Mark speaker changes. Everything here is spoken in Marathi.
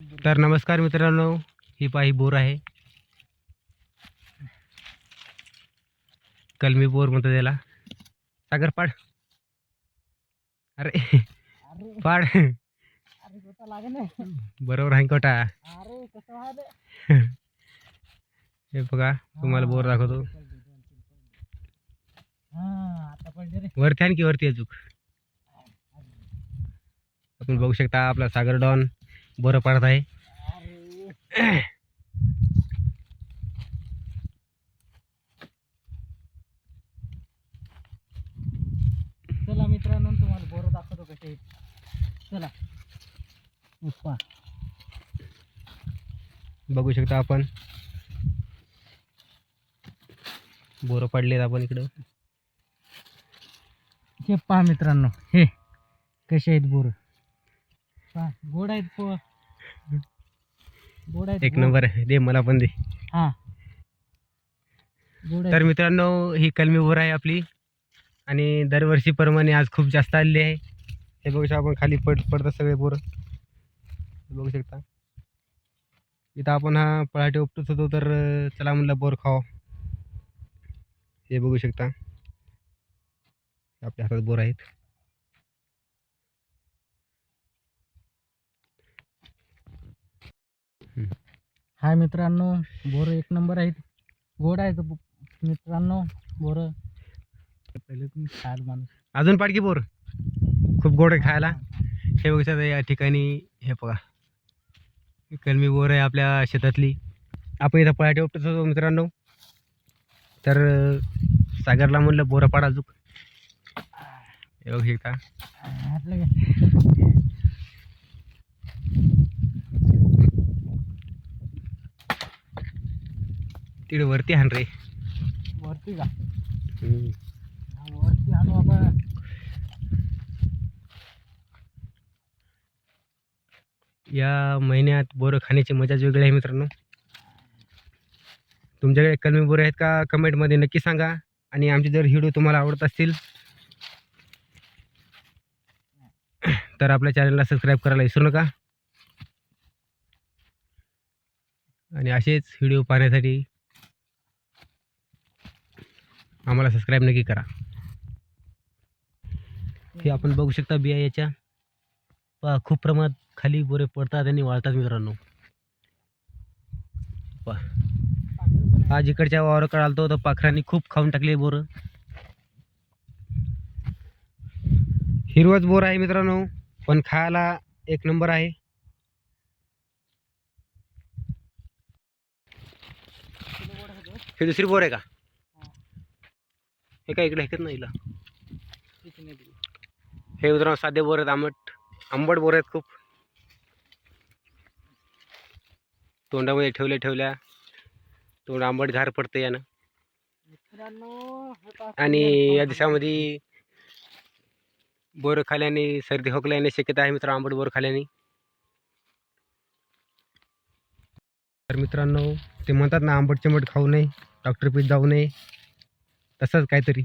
Speaker 1: तर नमस्कार मित्रांनो, ही पाही बोर आहे. कलमी बोर म्हणतो त्याला. सागर पाड. अरे पाड. बरोबर आहे कोटा. हे बघा तुम्हाला बोर दाखवतो. वरती आणखी वरती अचूक आपण बघू शकता आपला सागर डॉन बोर पाडत आहे.
Speaker 2: चला मित्रांनो, तुम्हाला बोर दाखवतो कसे आहेत. चला उपा
Speaker 1: बघू शकता आपण बोर पडलेत आपण इकडं.
Speaker 2: हे पहा मित्रांनो, हे कसे आहेत बोर. पहा गोड आहेत. गोड आहेत.
Speaker 1: एक नंबर आहे. दे मला पण दे.
Speaker 2: हा गोड आहेत.
Speaker 1: तर मित्रांनो, ही कलमी बोर आहे आपली आणि दरवर्षी प्रमाणे आज खूप जास्त आलेली आहे. हे बघू शकता आपण खाली पडतात सगळे बोर. बघू शकता इथं आपण हा पळाटे उपटत होतो, तर चला म्हणलं बोर खाव. हे बघू शकता आपल्या हातात बोर आहेत.
Speaker 2: हाय मित्रांनो, बोर एक नंबर आहेत. गोड आहेत मित्रांनो बोर. पहिले तुम्ही खायला माणूस
Speaker 1: अजून पाडकी बोर खूप गोड आहे खायला. हे बघू शकता या ठिकाणी. हे बघा कलमी बोर आहे आपल्या शेतातली. आपण इथं पळाटे उपटत होतो मित्रांनो, तर सागरला म्हणलं बोरं पाडा अजूक. हे बघू शकता. तिकडे वरती हाण रे.
Speaker 2: वरती का? वरती आणू आपण.
Speaker 1: या महिन्यात बोरं खाण्याची मजाच वेगळी आहे मित्रांनो. तुमच्याकडे कलमी बोरं आहेत का कमेंटमध्ये नक्की सांगा. आणि आमचे जर व्हिडिओ तुम्हाला आवडत असतील तर आपल्या चॅनलला सबस्क्राईब करायला विसरू नका. आणि असेच व्हिडिओ पाहण्यासाठी आम्हाला सबस्क्राईब नक्की करा. हे आपण बघू शकता बिया याच्या. पहा खूप प्रमाणात खाली बोरे पडतात आणि वाळतात मित्रांनो. पहा आज इकडच्या वावराकडे आलतो तर पाखरांनी खूप खाऊन टाकले बोर. हिरवच बोर आहे मित्रांनो, पण खायला एक नंबर आहे. हे दुसरी बोर आहे का? हे काय इकडे ऐकत नाही. हे मित्रांनो साधे बोर आहेत. आंबट बोर आहेत खूप. तोंडामध्ये ठेवल्या तोंड आंबट घार पडते यानं. आणि या दिवसामध्ये बोर खाल्याने सर्दी खोकल्याने शक्यता आहे मित्रांनो, आंबट बोर खाल्याने. तर मित्रांनो, ते म्हणतात ना आंबट चिंबट खाऊ नये, डॉक्टर पीठ जाऊ नये, तसंच काहीतरी.